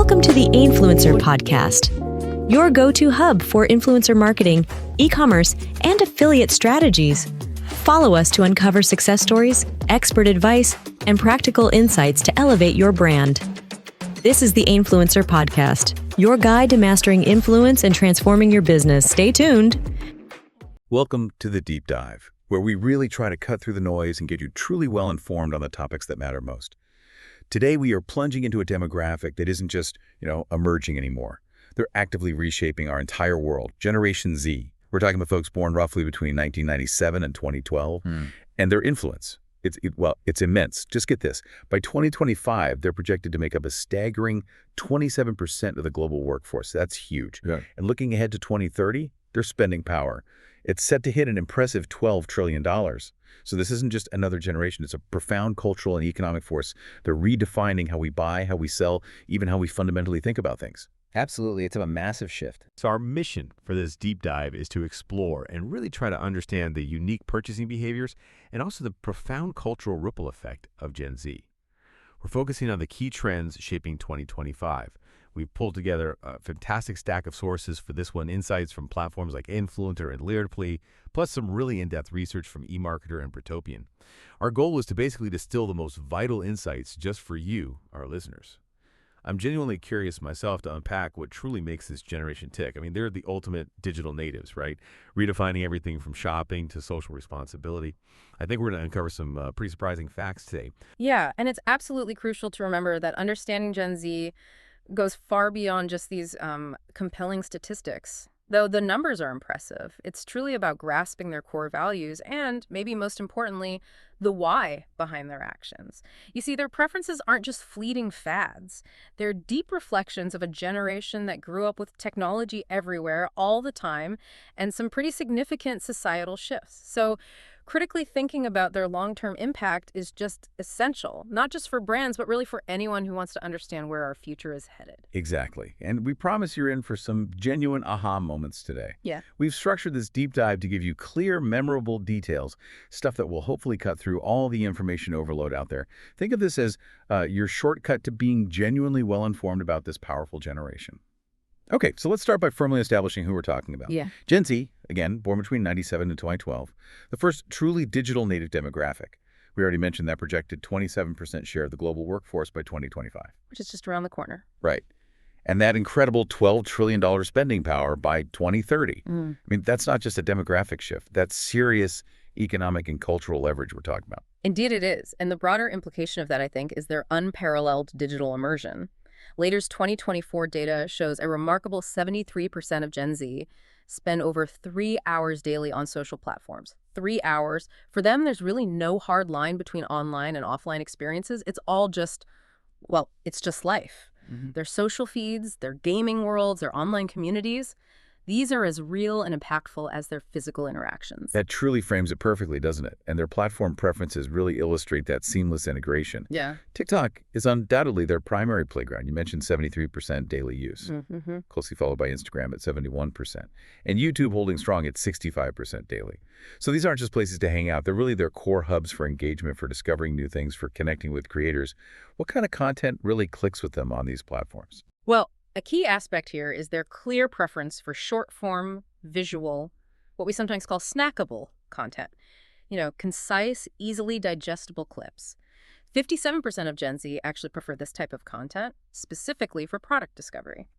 Welcome to the Influencer Podcast, your go-to hub for influencer marketing, e-commerce, and affiliate strategies. Follow us to uncover success stories, expert advice, and practical insights to elevate your brand. This is the Influencer Podcast, your guide to mastering influence and transforming your business. Stay tuned. Welcome to the Deep Dive, where we really try to cut through the noise and get you truly well informed on the topics that matter most. Today, we are plunging into a demographic that isn't just, emerging anymore. They're actively reshaping our entire world. Generation Z. We're talking about folks born roughly between 1997 and 2012, and their influence. It's immense. Just get this. By 2025, they're projected to make up a staggering 27% of the global workforce. That's huge. Yeah. And looking ahead to 2030, their spending power. It's set to hit an impressive $12 trillion. So this isn't just another generation. It's a profound cultural and economic force. They're redefining how we buy, how we sell, even how we fundamentally think about things. Absolutely. It's a massive shift. So our mission for this deep dive is to explore and really try to understand the unique purchasing behaviors and also the profound cultural ripple effect of Gen Z. We're focusing on the key trends shaping 2025. We've pulled together a fantastic stack of sources for this one, insights from platforms like Influencer and Lyrically, plus some really in-depth research from eMarketer and Protopian. Our goal was to basically distill the most vital insights just for you, our listeners. I'm genuinely curious myself to unpack what truly makes this generation tick. I mean, they're the ultimate digital natives, right? Redefining everything from shopping to social responsibility. I think we're going to uncover some pretty surprising facts today. Yeah, and it's absolutely crucial to remember that understanding Gen Z goes far beyond just these compelling statistics. Though the numbers are impressive, it's truly about grasping their core values and, maybe most importantly, the why behind their actions. You see, their preferences aren't just fleeting fads. They're deep reflections of a generation that grew up with technology everywhere all the time and some pretty significant societal shifts. So critically thinking about their long-term impact is just essential, not just for brands, but really for anyone who wants to understand where our future is headed. Exactly. And we promise you're in for some genuine aha moments today. Yeah. We've structured this deep dive to give you clear, memorable details, stuff that will hopefully cut through all the information overload out there. Think of this as your shortcut to being genuinely well-informed about this powerful generation. Okay, so let's start by firmly establishing who we're talking about. Yeah. Gen Z, again, born between 97 and 2012, the first truly digital native demographic. We already mentioned that projected 27% share of the global workforce by 2025. Which is just around the corner. Right. And that incredible $12 trillion spending power by 2030. I mean, that's not just a demographic shift. That's serious economic and cultural leverage we're talking about. Indeed it is. And the broader implication of that, I think, is their unparalleled digital immersion. Later's 2024 data shows a remarkable 73% of Gen Z spend over 3 hours daily on social platforms. 3 hours. For them, there's really no hard line between online and offline experiences. It's all just, it's just life. Their social feeds, their gaming worlds, their online communities, these are as real and impactful as their physical interactions. That truly frames it perfectly, doesn't it? And their platform preferences really illustrate that seamless integration. Yeah. TikTok is undoubtedly their primary playground. You mentioned 73% daily use, closely followed by Instagram at 71%, and YouTube holding strong at 65% daily. So these aren't just places to hang out. They're really their core hubs for engagement, for discovering new things, for connecting with creators. What kind of content really clicks with them on these platforms? Well, a key aspect here is their clear preference for short-form, visual, what we sometimes call snackable content. Concise, easily digestible clips. 57% of Gen Z actually prefer this type of content, specifically for product discovery.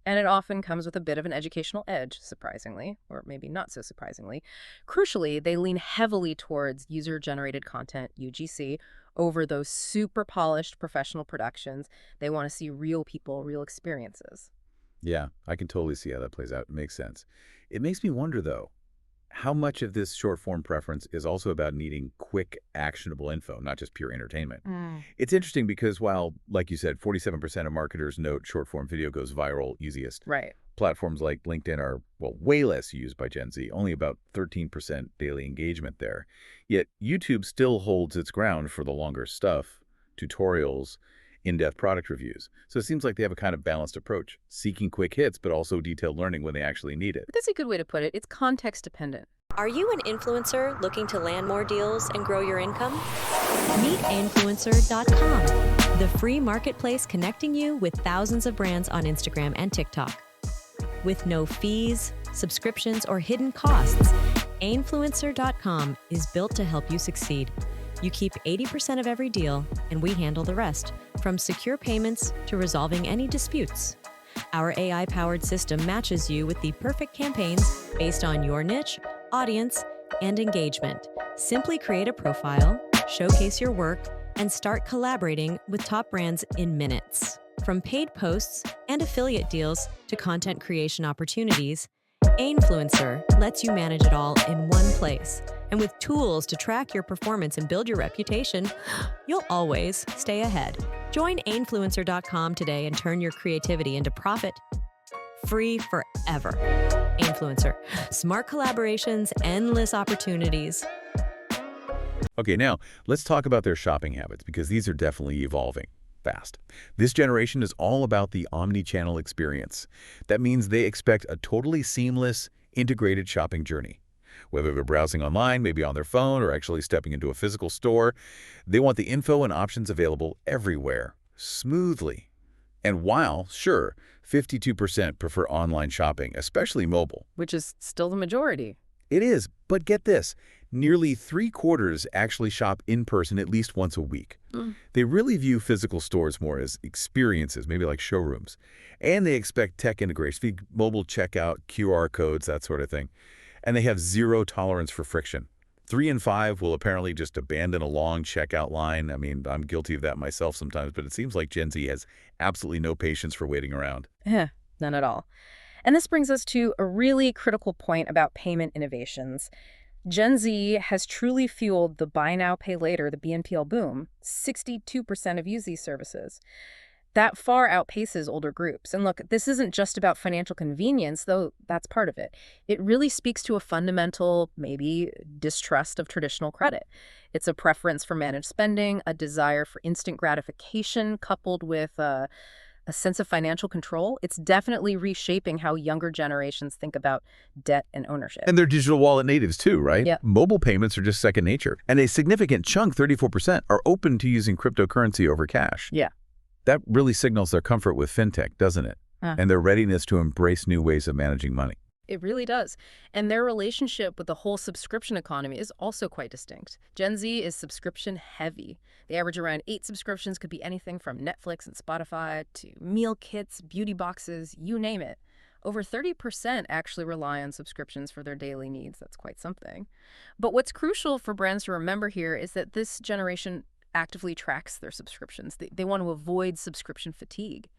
And it often comes with a bit of an educational edge, surprisingly, or maybe not so surprisingly. Crucially, they lean heavily towards user-generated content, UGC, over those super polished professional productions. They want to see real people, real experiences. Yeah, I can totally see how that plays out. It makes sense. It makes me wonder, though, how much of this short-form preference is also about needing quick, actionable info, not just pure entertainment. It's interesting because while, like you said, 47% of marketers note short-form video goes viral easiest, Right. platforms like LinkedIn are, way less used by Gen Z, only about 13% daily engagement there. Yet YouTube still holds its ground for the longer stuff, tutorials, in-depth product reviews. So it seems like they have a kind of balanced approach, seeking quick hits, but also detailed learning when they actually need it. That's a good way to put it. It's context dependent. Are you an influencer looking to land more deals and grow your income? Meet influencer.com, the free marketplace connecting you with thousands of brands on Instagram and TikTok. With no fees, subscriptions, or hidden costs, Ainfluencer.com is built to help you succeed. You keep 80% of every deal, and we handle the rest, from secure payments to resolving any disputes. Our AI-powered system matches you with the perfect campaigns based on your niche, audience, and engagement. Simply create a profile, showcase your work, and start collaborating with top brands in minutes. From paid posts and affiliate deals to content creation opportunities, Ainfluencer lets you manage it all in one place. And with tools to track your performance and build your reputation, you'll always stay ahead. Join Ainfluencer.com today and turn your creativity into profit. Free forever. Ainfluencer. Smart collaborations, endless opportunities. Okay, now let's talk about their shopping habits, because these are definitely evolving fast. This generation is all about the omni-channel experience. That means they expect a totally seamless, integrated shopping journey. Whether they're browsing online, maybe on their phone, or actually stepping into a physical store, they want the info and options available everywhere, smoothly. And while, sure, 52% prefer online shopping, especially mobile. Which is still the majority. It is, but get this, nearly 3/4 actually shop in person at least once a week. They really view physical stores more as experiences, maybe like showrooms. And they expect tech integration, mobile checkout, QR codes, that sort of thing. And they have zero tolerance for friction. 3 in 5 will apparently just abandon a long checkout line. I mean, I'm guilty of that myself sometimes, but it seems like Gen Z has absolutely no patience for waiting around. None at all. And this brings us to a really critical point about payment innovations. Gen Z has truly fueled the buy now, pay later, the BNPL boom. 62% have used these services. That far outpaces older groups. And look, this isn't just about financial convenience, though that's part of it. It really speaks to a fundamental, maybe, distrust of traditional credit. It's a preference for managed spending, a desire for instant gratification coupled with a sense of financial control. It's definitely reshaping how younger generations think about debt and ownership. And they're digital wallet natives too, right? Yeah. Mobile payments are just second nature. And a significant chunk, 34%, are open to using cryptocurrency over cash. Yeah. That really signals their comfort with fintech, doesn't it? And their readiness to embrace new ways of managing money. It really does. And their relationship with the whole subscription economy is also quite distinct. Gen Z is subscription heavy. They average around 8 subscriptions, could be anything from Netflix and Spotify to meal kits, beauty boxes, you name it. Over 30% actually rely on subscriptions for their daily needs. That's quite something. But what's crucial for brands to remember here is that this generation actively tracks their subscriptions. They want to avoid subscription fatigue.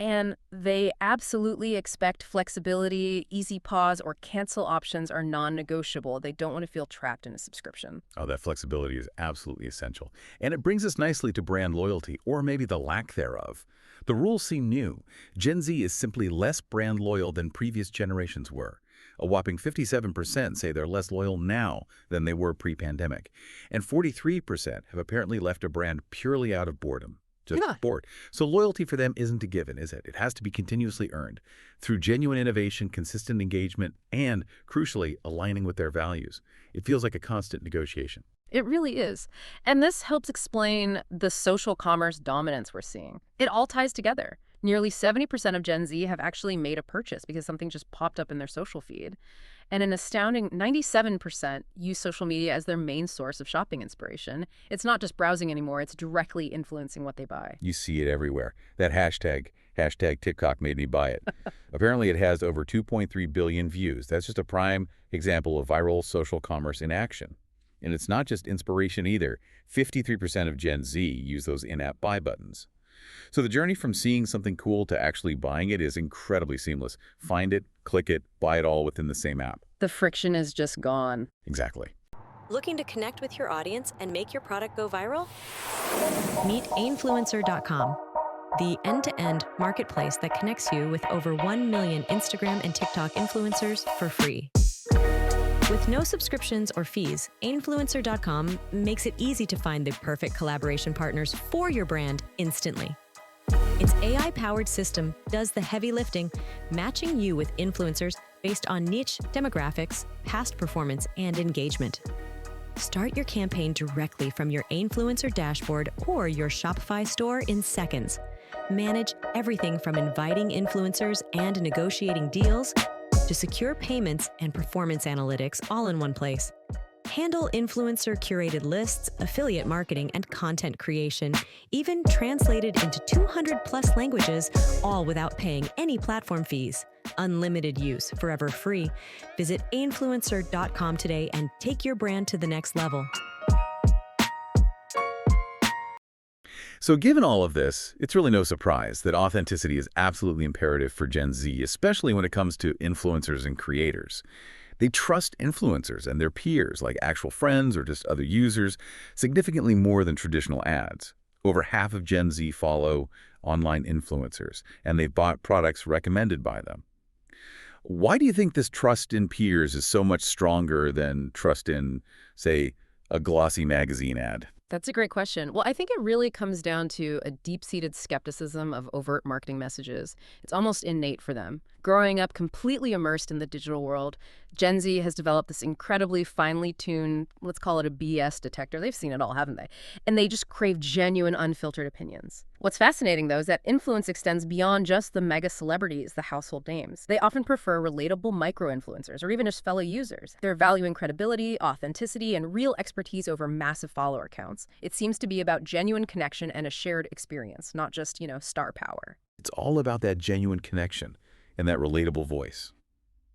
And they absolutely expect flexibility, easy pause, or cancel options are non-negotiable. They don't want to feel trapped in a subscription. Oh, that flexibility is absolutely essential. And it brings us nicely to brand loyalty, or maybe the lack thereof. The rules seem new. Gen Z is simply less brand loyal than previous generations were. A whopping 57% say they're less loyal now than they were pre-pandemic. And 43% have apparently left a brand purely out of boredom. Just bored. So loyalty for them isn't a given, is it? It has to be continuously earned through genuine innovation, consistent engagement, and, crucially, aligning with their values. It feels like a constant negotiation. It really is. And this helps explain the social commerce dominance we're seeing. It all ties together. Nearly 70% of Gen Z have actually made a purchase because something just popped up in their social feed. And an astounding 97% use social media as their main source of shopping inspiration. It's not just browsing anymore, it's directly influencing what they buy. You see it everywhere. That hashtag TikTok made me buy it. Apparently it has over 2.3 billion views. That's just a prime example of viral social commerce in action. And it's not just inspiration either. 53% of Gen Z use those in-app buy buttons. So the journey from seeing something cool to actually buying it is incredibly seamless. Find it, click it, buy it all within the same app. The friction is just gone. Exactly. Looking to connect with your audience and make your product go viral? Meet Ainfluencer.com, the end-to-end marketplace that connects you with over 1 million Instagram and TikTok influencers for free. With no subscriptions or fees, Ainfluencer.com makes it easy to find the perfect collaboration partners for your brand instantly. Its AI-powered system does the heavy lifting, matching you with influencers based on niche demographics, past performance, and engagement. Start your campaign directly from your influencer dashboard or your Shopify store in seconds. Manage everything from inviting influencers and negotiating deals to secure payments and performance analytics all in one place. Handle influencer-curated lists, affiliate marketing, and content creation, even translated into 200+ languages, all without paying any platform fees. Unlimited use, forever free. Visit influencer.com today and take your brand to the next level. So given all of this, it's really no surprise that authenticity is absolutely imperative for Gen Z, especially when it comes to influencers and creators. They trust influencers and their peers, like actual friends or just other users, significantly more than traditional ads. Over half of Gen Z follow online influencers, and they've bought products recommended by them. Why do you think this trust in peers is so much stronger than trust in, say, a glossy magazine ad? That's a great question. Well, I think it really comes down to a deep-seated skepticism of overt marketing messages. It's almost innate for them. Growing up completely immersed in the digital world, Gen Z has developed this incredibly finely tuned, let's call it a BS detector. They've seen it all, haven't they? And they just crave genuine, unfiltered opinions. What's fascinating, though, is that influence extends beyond just the mega celebrities, the household names. They often prefer relatable micro-influencers or even just fellow users. They're valuing credibility, authenticity, and real expertise over massive follower counts. It seems to be about genuine connection and a shared experience, not just, star power. It's all about that genuine connection and that relatable voice.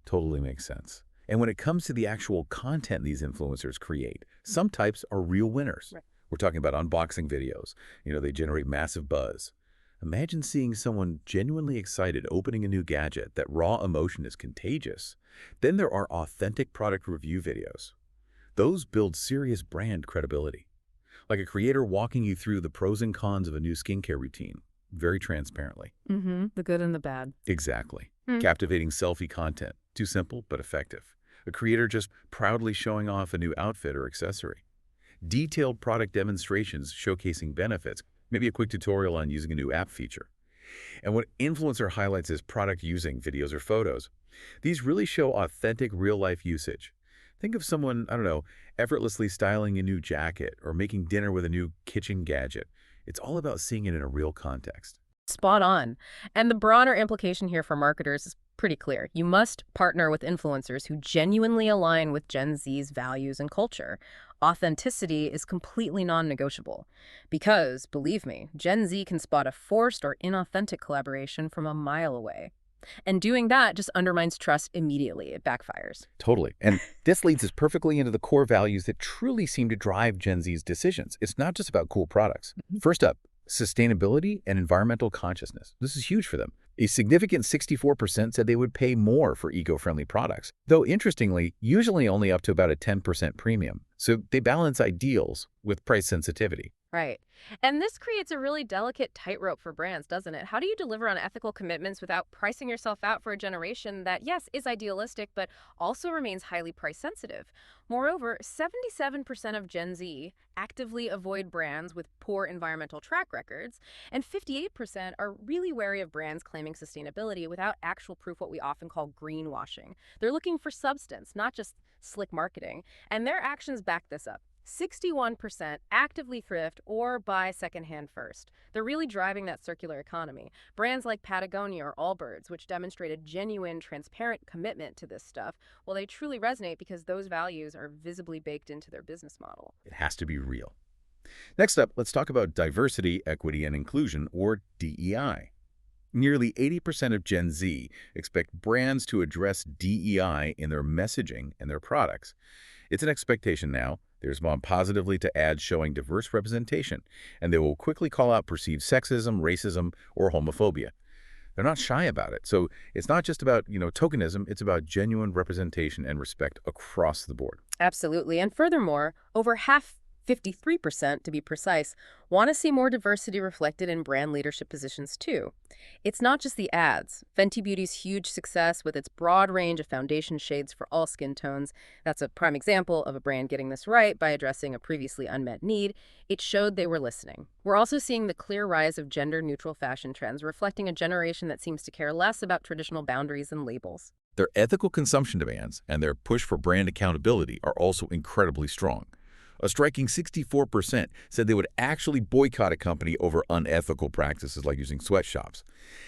Totally makes sense. And when it comes to the actual content these influencers create, some types are real winners. Right. We're talking about unboxing videos. They generate massive buzz. Imagine seeing someone genuinely excited opening a new gadget. That raw emotion is contagious. Then there are authentic product review videos. Those build serious brand credibility. Like a creator walking you through the pros and cons of a new skincare routine, very transparently. Mm-hmm. The good and the bad. Exactly. Captivating selfie content. Too simple, but effective. A creator just proudly showing off a new outfit or accessory. Detailed product demonstrations showcasing benefits, maybe a quick tutorial on using a new app feature. And what influencer highlights is product using videos or photos. These really show authentic real-life usage. Think of someone, effortlessly styling a new jacket or making dinner with a new kitchen gadget. It's all about seeing it in a real context. Spot on. And the broader implication here for marketers is pretty clear. You must partner with influencers who genuinely align with Gen Z's values and culture. Authenticity is completely non-negotiable. Because, believe me, Gen Z can spot a forced or inauthentic collaboration from a mile away. And doing that just undermines trust immediately. It backfires. Totally. And this leads us perfectly into the core values that truly seem to drive Gen Z's decisions. It's not just about cool products. First up, sustainability and environmental consciousness. This is huge for them. A significant 64% said they would pay more for eco-friendly products, though interestingly, usually only up to about a 10% premium. So they balance ideals with price sensitivity. Right. And this creates a really delicate tightrope for brands, doesn't it? How do you deliver on ethical commitments without pricing yourself out for a generation that, yes, is idealistic, but also remains highly price sensitive? Moreover, 77% of Gen Z actively avoid brands with poor environmental track records, and 58% are really wary of brands claiming sustainability without actual proof, what we often call greenwashing. They're looking for substance, not just slick marketing, and their actions back this up. 61% actively thrift or buy secondhand first. They're really driving that circular economy. Brands like Patagonia or Allbirds, which demonstrate a genuine, transparent commitment to this stuff, well, they truly resonate because those values are visibly baked into their business model. It has to be real. Next up, let's talk about diversity, equity, and inclusion, or DEI. Nearly 80% of Gen Z expect brands to address DEI in their messaging and their products. It's an expectation now. They respond positively to ads showing diverse representation, and they will quickly call out perceived sexism, racism, or homophobia. They're not shy about it. So it's not just about, tokenism, it's about genuine representation and respect across the board. Absolutely. And furthermore, over half, 53% to be precise, want to see more diversity reflected in brand leadership positions too. It's not just the ads. Fenty Beauty's huge success with its broad range of foundation shades for all skin tones, that's a prime example of a brand getting this right by addressing a previously unmet need. It showed they were listening. We're also seeing the clear rise of gender-neutral fashion trends, reflecting a generation that seems to care less about traditional boundaries and labels. Their ethical consumption demands and their push for brand accountability are also incredibly strong. A striking 64% said they would actually boycott a company over unethical practices like using sweatshops.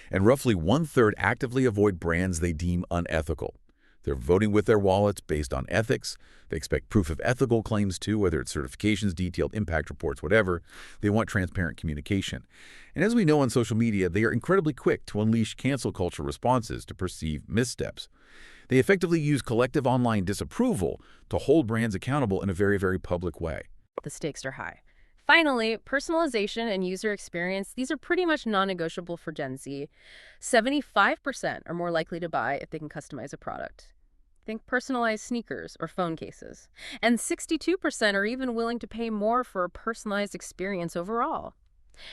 And roughly one-third actively avoid brands they deem unethical. They're voting with their wallets based on ethics. They expect proof of ethical claims too, whether it's certifications, detailed impact reports, whatever. They want transparent communication. And as we know on social media, they are incredibly quick to unleash cancel culture responses to perceived missteps. They effectively use collective online disapproval to hold brands accountable in a very, very public way. The stakes are high. Finally, personalization and user experience, these are pretty much non-negotiable for Gen Z. 75% are more likely to buy if they can customize a product. Think personalized sneakers or phone cases. And 62% are even willing to pay more for a personalized experience overall.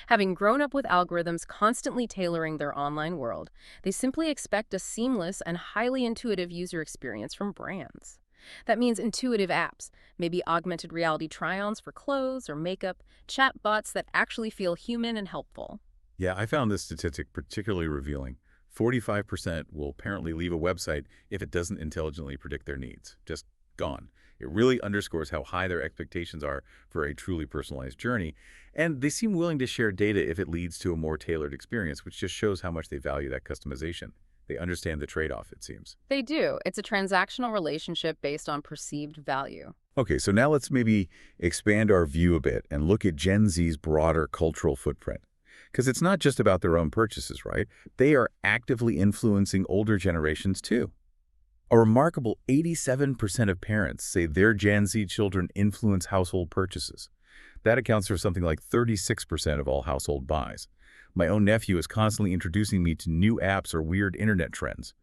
Having grown up with algorithms constantly tailoring their online world, they simply expect a seamless and highly intuitive user experience from brands. That means intuitive apps, maybe augmented reality try-ons for clothes or makeup, chatbots that actually feel human and helpful. Yeah, I found this statistic particularly revealing. 45% will apparently leave a website if it doesn't intelligently predict their needs. Just gone. It really underscores how high their expectations are for a truly personalized journey. And they seem willing to share data if it leads to a more tailored experience, which just shows how much they value that customization. They understand the trade-off, it seems. They do. It's a transactional relationship based on perceived value. Okay, so now let's maybe expand our view a bit and look at Gen Z's broader cultural footprint. Because it's not just about their own purchases, right? They are actively influencing older generations too. A remarkable 87% of parents say their Gen Z children influence household purchases. That accounts for something like 36% of all household buys. My own nephew is constantly introducing me to new apps or weird internet trends.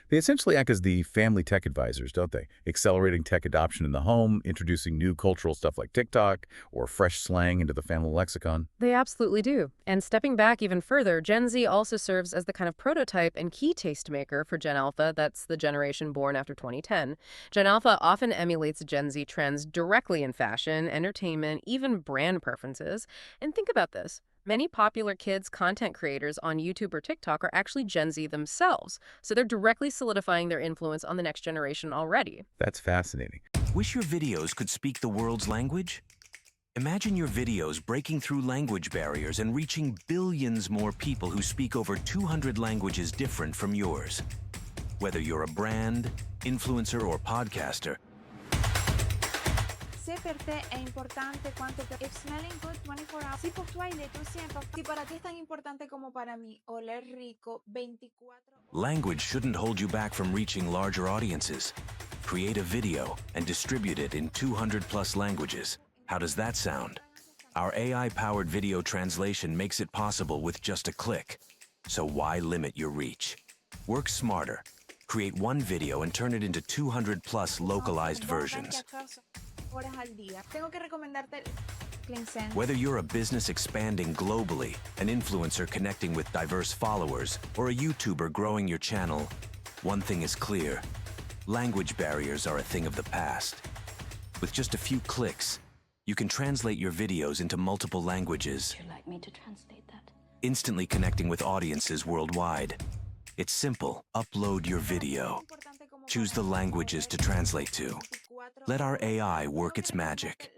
They essentially act as the family tech advisors, don't they? Accelerating tech adoption in the home, introducing new cultural stuff like TikTok or fresh slang into the family lexicon. They absolutely do. And stepping back even further, Gen Z also serves as the kind of prototype and key tastemaker for Gen Alpha, that's the generation born after 2010. Gen Alpha often emulates Gen Z trends directly in fashion, entertainment, even brand preferences. And think about this. Many popular kids content creators on YouTube or TikTok are actually Gen Z themselves, so they're directly solidifying their influence on the next generation already. That's fascinating. Wish your videos could speak the world's language? Imagine your videos breaking through language barriers and reaching billions more people who speak over 200 languages different from yours. Whether you're a brand, influencer, or podcaster, Sé per te è importante quanto per If smelling good 24 hours. Si pour toi il est aussi important. Si para ti es tan importante como para mí oler rico 24 horas. language shouldn't hold you back from reaching larger audiences. Create a video and distribute it in 200+ languages. How does that sound? Our AI-powered video translation makes it possible with just a click. So why limit your reach? Work smarter. Create one video and turn it into 200+ localized versions. Horas al día. Tengo que recomendarte Clean Sense. Whether you're a business expanding globally, an influencer connecting with diverse followers, or a YouTuber growing your channel, one thing is clear. Language barriers are a thing of the past. With just a few clicks, you can translate your videos into multiple languages, Would you like me to translate that? instantly connecting with audiences worldwide. It's simple. Upload your video. Choose the languages to translate to. Let our AI work its magic.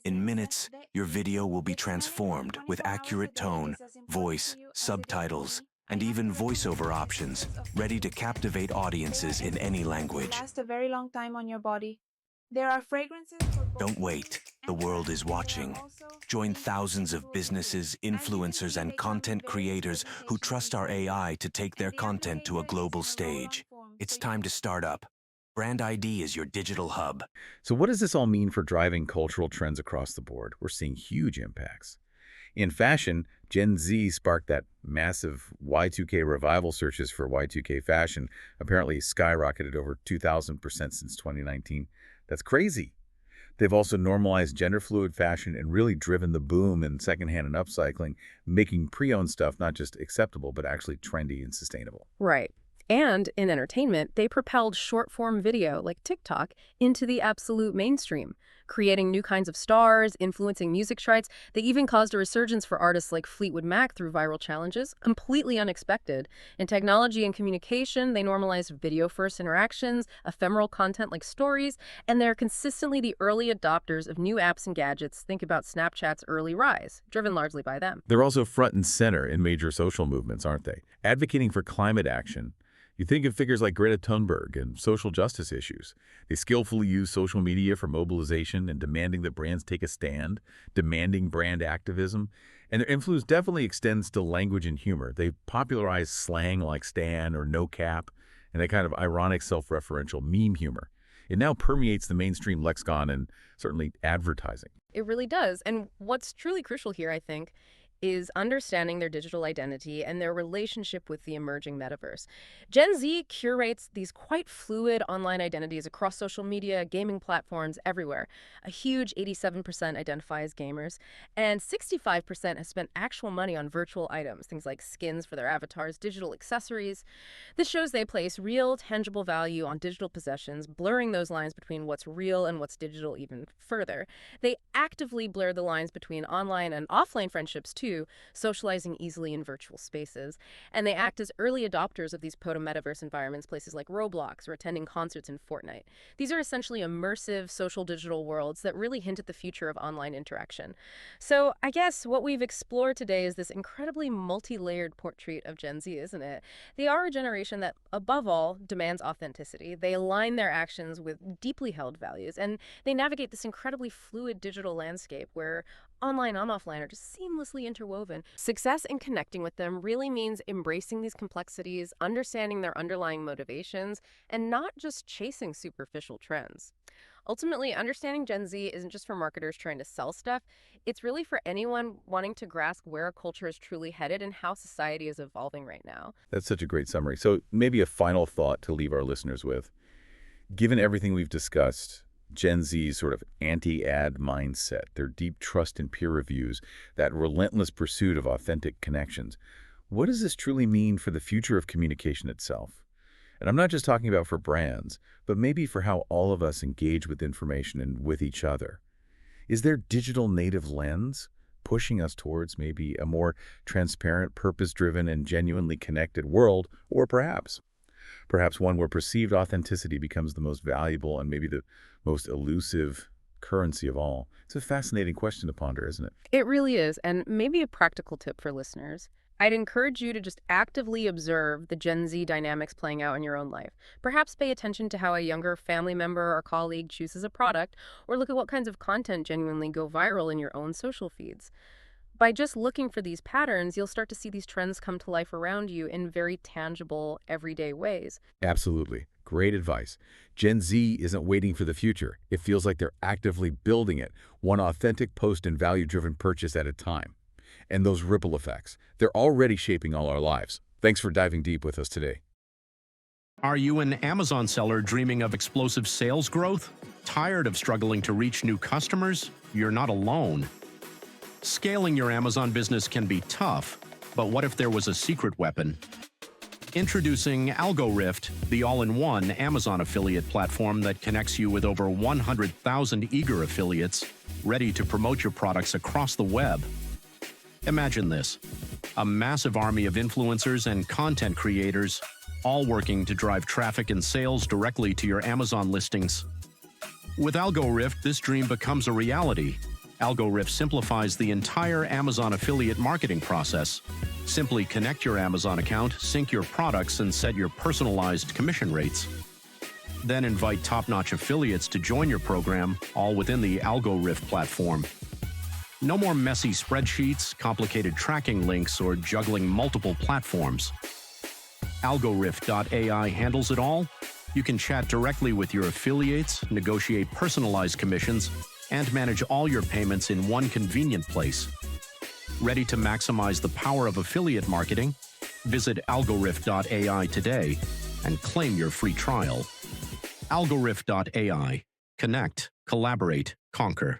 In minutes, your video will be transformed with accurate tone, voice, subtitles, and even voiceover options, ready to captivate audiences in any language. Last a very long time on your body. There are fragrances for both. Don't wait. The world is watching. Join thousands of businesses, influencers, and content creators who trust our AI to take their content to a global stage. It's time to start up. Brand ID is your digital hub. So what does this all mean for driving cultural trends across the board? We're seeing huge impacts. In fashion, Gen Z sparked that massive Y2K revival. Searches for Y2K fashion apparently skyrocketed over 2,000% since 2019. That's crazy. They've also normalized gender-fluid fashion and really driven the boom in secondhand and upcycling, making pre-owned stuff not just acceptable, but actually trendy and sustainable. Right. And in entertainment, they propelled short-form video, like TikTok, into the absolute mainstream, creating new kinds of stars, influencing music charts. They even caused a resurgence for artists like Fleetwood Mac through viral challenges, completely unexpected. In technology and communication, they normalized video-first interactions, ephemeral content like stories, and they're consistently the early adopters of new apps and gadgets. Think about Snapchat's early rise, driven largely by them. They're also front and center in major social movements, aren't they? Advocating for climate action. You think of figures like Greta Thunberg and social justice issues. They skillfully use social media for mobilization and demanding that brands take a stand, demanding brand activism. And their influence definitely extends to language and humor. They've popularized slang like stan or no cap, and that kind of ironic self-referential meme humor. It now permeates the mainstream lexicon and certainly advertising. It really does. And what's truly crucial here, I think, is understanding their digital identity and their relationship with the emerging metaverse. Gen Z curates these quite fluid online identities across social media, gaming platforms, everywhere. A huge 87% identify as gamers, and 65% have spent actual money on virtual items, things like skins for their avatars, digital accessories. This shows they place real, tangible value on digital possessions, blurring those lines between what's real and what's digital even further. They actively blur the lines between online and offline friendships, too, socializing easily in virtual spaces. And they act as early adopters of these proto-metaverse environments, places like Roblox or attending concerts in Fortnite. These are essentially immersive social digital worlds that really hint at the future of online interaction. So I guess what we've explored today is this incredibly multi-layered portrait of Gen Z, isn't it? They are a generation that, above all, demands authenticity. They align their actions with deeply held values, and they navigate this incredibly fluid digital landscape where online and offline are just seamlessly interwoven. Success in connecting with them really means embracing these complexities, understanding their underlying motivations, and not just chasing superficial trends. Ultimately, understanding Gen Z isn't just for marketers trying to sell stuff. It's really for anyone wanting to grasp where a culture is truly headed and how society is evolving right now. That's such a great summary. So maybe a final thought to leave our listeners with. Given everything we've discussed, Gen Z's sort of anti-ad mindset, their deep trust in peer reviews, that relentless pursuit of authentic connections, what does this truly mean for the future of communication itself? And I'm not just talking about for brands, but maybe for how all of us engage with information and with each other. Is their digital native lens pushing us towards maybe a more transparent, purpose-driven, and genuinely connected world, or perhaps one where perceived authenticity becomes the most valuable and maybe the most elusive currency of all? It's a fascinating question to ponder, isn't it? It really is. And maybe a practical tip for listeners. I'd encourage you to just actively observe the Gen Z dynamics playing out in your own life. Perhaps pay attention to how a younger family member or colleague chooses a product, or look at what kinds of content genuinely go viral in your own social feeds. By just looking for these patterns, you'll start to see these trends come to life around you in very tangible, everyday ways. Absolutely. Great advice. Gen Z isn't waiting for the future. It feels like they're actively building it, one authentic post and value-driven purchase at a time. And those ripple effects, they're already shaping all our lives. Thanks for diving deep with us today. Are you an Amazon seller dreaming of explosive sales growth? Tired of struggling to reach new customers? You're not alone. Scaling your Amazon business can be tough, but what if there was a secret weapon? Introducing AlgoRift, the all-in-one Amazon affiliate platform that connects you with over 100,000 eager affiliates ready to promote your products across the web. Imagine this: a massive army of influencers and content creators, all working to drive traffic and sales directly to your Amazon listings. With AlgoRift, this dream becomes a reality. AlgoRift simplifies the entire Amazon affiliate marketing process. Simply connect your Amazon account, sync your products, and set your personalized commission rates. Then invite top-notch affiliates to join your program, all within the AlgoRift platform. No more messy spreadsheets, complicated tracking links, or juggling multiple platforms. AlgoRift.ai handles it all. You can chat directly with your affiliates, negotiate personalized commissions, and manage all your payments in one convenient place. Ready to maximize the power of affiliate marketing? Visit AlgoRift.ai today and claim your free trial. AlgoRift.ai. Connect, collaborate, conquer.